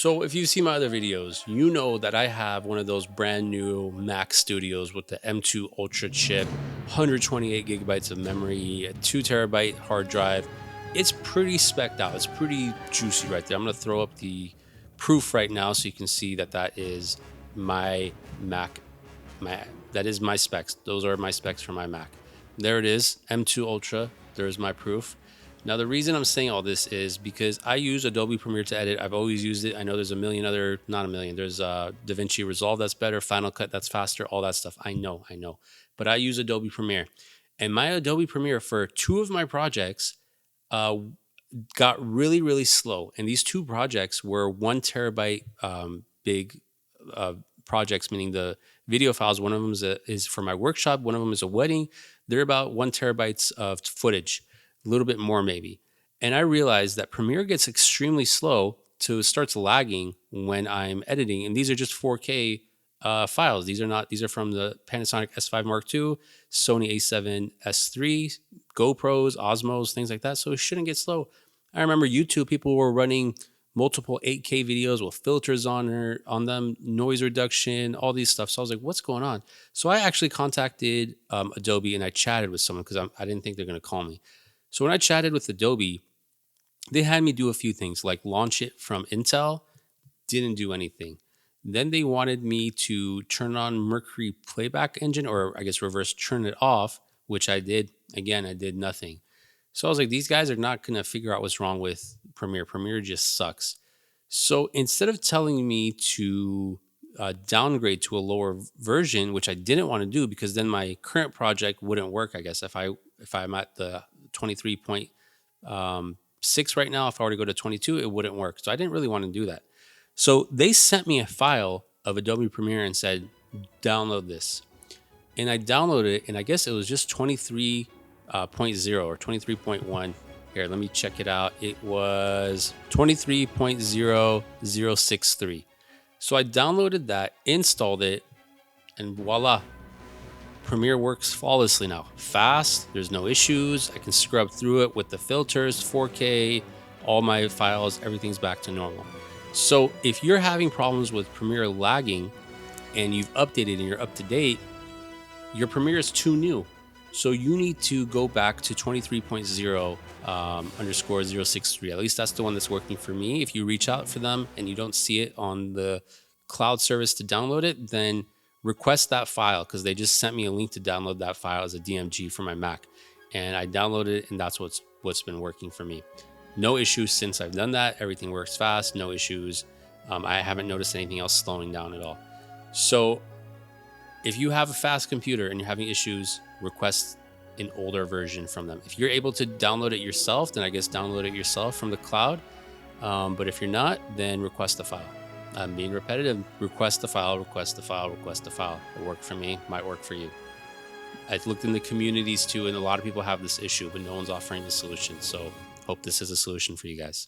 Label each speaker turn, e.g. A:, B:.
A: So if you see my other videos, you know that I have one of those brand new Mac Studios with the M2 Ultra chip, 128 gigabytes of memory, a 2 terabyte hard drive. It's pretty specced out. It's pretty juicy right there. I'm going to throw up the proof right now so you can see that that is my Mac. That is my specs. Those are my specs for my Mac. There it is, M2 Ultra. There's my proof. Now, the reason I'm saying all this is because I use Adobe Premiere to edit. I've always used it. I know there's a million other, not a million, there's DaVinci Resolve that's better, Final Cut that's faster, all that stuff. I know. But I use Adobe Premiere. And my Adobe Premiere for two of my projects uh, got really, really slow. And these two projects were 1 terabyte big projects, meaning the video files. One of them is for my workshop, one of them is a wedding. They're about 1 terabytes of footage, a little bit more maybe. And I realized that Premiere gets extremely slow to starts lagging when I'm editing. And these are just 4K files. These are from the Panasonic S5 Mark II, Sony A7S3, GoPros, Osmos, things like that. So it shouldn't get slow. I remember YouTube, people were running multiple 8K videos with filters on them, noise reduction, all these stuff. So I was like, what's going on? So I actually contacted Adobe and I chatted with someone because I didn't think they're going to call me. So when I chatted with Adobe, they had me do a few things like launch it from Intel, didn't do anything. Then they wanted me to turn on Mercury Playback Engine, or I guess reverse turn it off, which I did. Again, I did nothing. So I was like, these guys are not going to figure out what's wrong with Premiere. Premiere just sucks. So instead of telling me to downgrade to a lower version, which I didn't want to do because then my current project wouldn't work, I guess, if I'm at the 23.6 right now, if I were to go to 22, it wouldn't work. So I didn't really want to do that. So they sent me a file of Adobe Premiere and said, download this. And I downloaded it, and I guess it was just 23.0 or 23.1. Here, let me check it out. It was 23.0063. So I downloaded that, installed it, and voila. Premiere works flawlessly now. Fast, there's no issues. I can scrub through it with the filters, 4K, all my files, everything's back to normal. So if you're having problems with Premiere lagging and you've updated and you're up to date, your Premiere is too new. So you need to go back to 23.0 underscore 063. At least that's the one that's working for me. If you reach out for them and you don't see it on the cloud service to download it, then request that file because they just sent me a link to download that file as a DMG for my Mac. And I downloaded it, and that's what's been working for me. No issues since I've done that. Everything works fast, no issues. I haven't noticed anything else slowing down at all. So if you have a fast computer and you're having issues, request an older version from them. If you're able to download it yourself, then I guess download it yourself from the cloud. But if you're not, then request the file. I'm being repetitive. Request the file, request the file, request the file. It worked for me, might work for you. I've looked in the communities too, and a lot of people have this issue, but no one's offering the solution. So hope this is a solution for you guys.